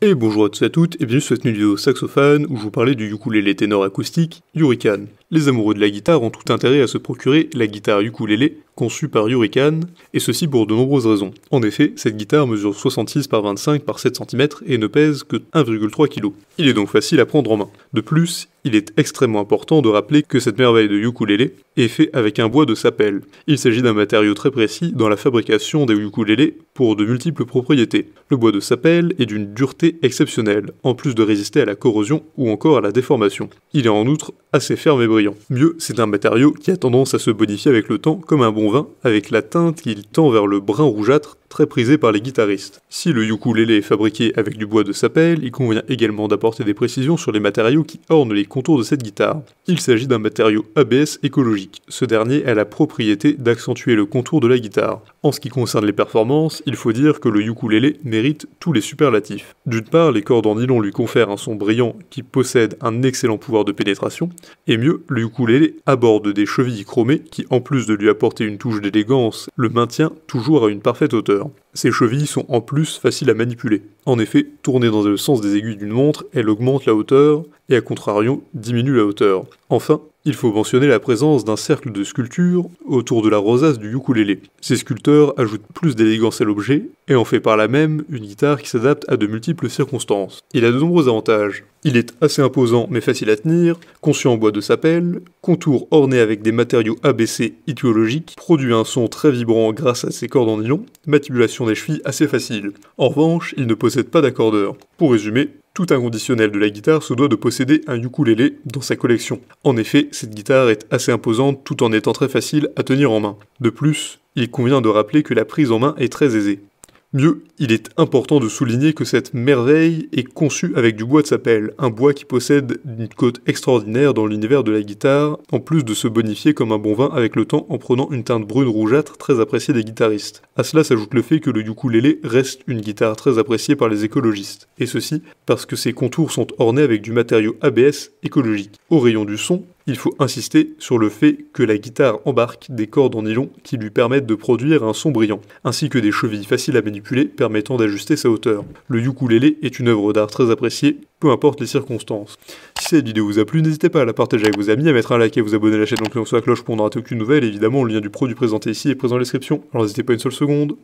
Et bonjour à tous et à toutes, et bienvenue sur cette nouvelle vidéo saxophone où je vous parlais du ukulélé ténor acoustique Hurricane. Les amoureux de la guitare ont tout intérêt à se procurer la guitare ukulélé conçue par Hurricane, et ceci pour de nombreuses raisons. En effet, cette guitare mesure 66 par 25 par 7 cm et ne pèse que 1,3 kg. Il est donc facile à prendre en main. De plus, il est extrêmement important de rappeler que cette merveille de ukulélé est faite avec un bois de sapel. Il s'agit d'un matériau très précis dans la fabrication des ukulélés pour de multiples propriétés. Le bois de sapel est d'une dureté exceptionnelle, en plus de résister à la corrosion ou encore à la déformation. Il est en outre assez ferme et brillant. Mieux, c'est un matériau qui a tendance à se bonifier avec le temps comme un bon vin, avec la teinte qu'il tend vers le brun rougeâtre, très prisé par les guitaristes. Si le ukulélé est fabriqué avec du bois de sapel, il convient également d'apporter des précisions sur les matériaux qui ornent les contours de cette guitare. Il s'agit d'un matériau ABS écologique. Ce dernier a la propriété d'accentuer le contour de la guitare. En ce qui concerne les performances, il faut dire que le ukulélé mérite tous les superlatifs. D'une part, les cordes en nylon lui confèrent un son brillant qui possède un excellent pouvoir de pénétration, et mieux, le ukulélé aborde des chevilles chromées qui, en plus de lui apporter une touche d'élégance, le maintient toujours à une parfaite hauteur. Ces chevilles sont en plus faciles à manipuler. En effet, tournées dans le sens des aiguilles d'une montre, elles augmentent la hauteur et à contrario diminuent la hauteur. Enfin, il faut mentionner la présence d'un cercle de sculpture autour de la rosace du ukulélé. Ces sculpteurs ajoutent plus d'élégance à l'objet et en fait par là même une guitare qui s'adapte à de multiples circonstances. Il a de nombreux avantages. Il est assez imposant mais facile à tenir, conçu en bois de sapel, contour orné avec des matériaux ABC idéologiques, produit un son très vibrant grâce à ses cordes en nylon, manipulation des chevilles assez facile. En revanche, il ne possède pas d'accordeur. Pour résumer, tout inconditionnel de la guitare se doit de posséder un ukulélé dans sa collection. En effet, cette guitare est assez imposante tout en étant très facile à tenir en main. De plus, il convient de rappeler que la prise en main est très aisée. Mieux, il est important de souligner que cette merveille est conçue avec du bois de sapel, un bois qui possède une cote extraordinaire dans l'univers de la guitare, en plus de se bonifier comme un bon vin avec le temps en prenant une teinte brune rougeâtre très appréciée des guitaristes. À cela s'ajoute le fait que le ukulélé reste une guitare très appréciée par les écologistes, et ceci parce que ses contours sont ornés avec du matériau ABS écologique. Au rayon du son, il faut insister sur le fait que la guitare embarque des cordes en nylon qui lui permettent de produire un son brillant, ainsi que des chevilles faciles à manipuler permettant d'ajuster sa hauteur. Le ukulélé est une œuvre d'art très appréciée, peu importe les circonstances. Si cette vidéo vous a plu, n'hésitez pas à la partager avec vos amis, à mettre un like et à vous abonner à la chaîne en cliquant sur la cloche pour ne rater aucune nouvelle. Évidemment, le lien du produit présenté ici est présent dans la description, alors n'hésitez pas une seule seconde.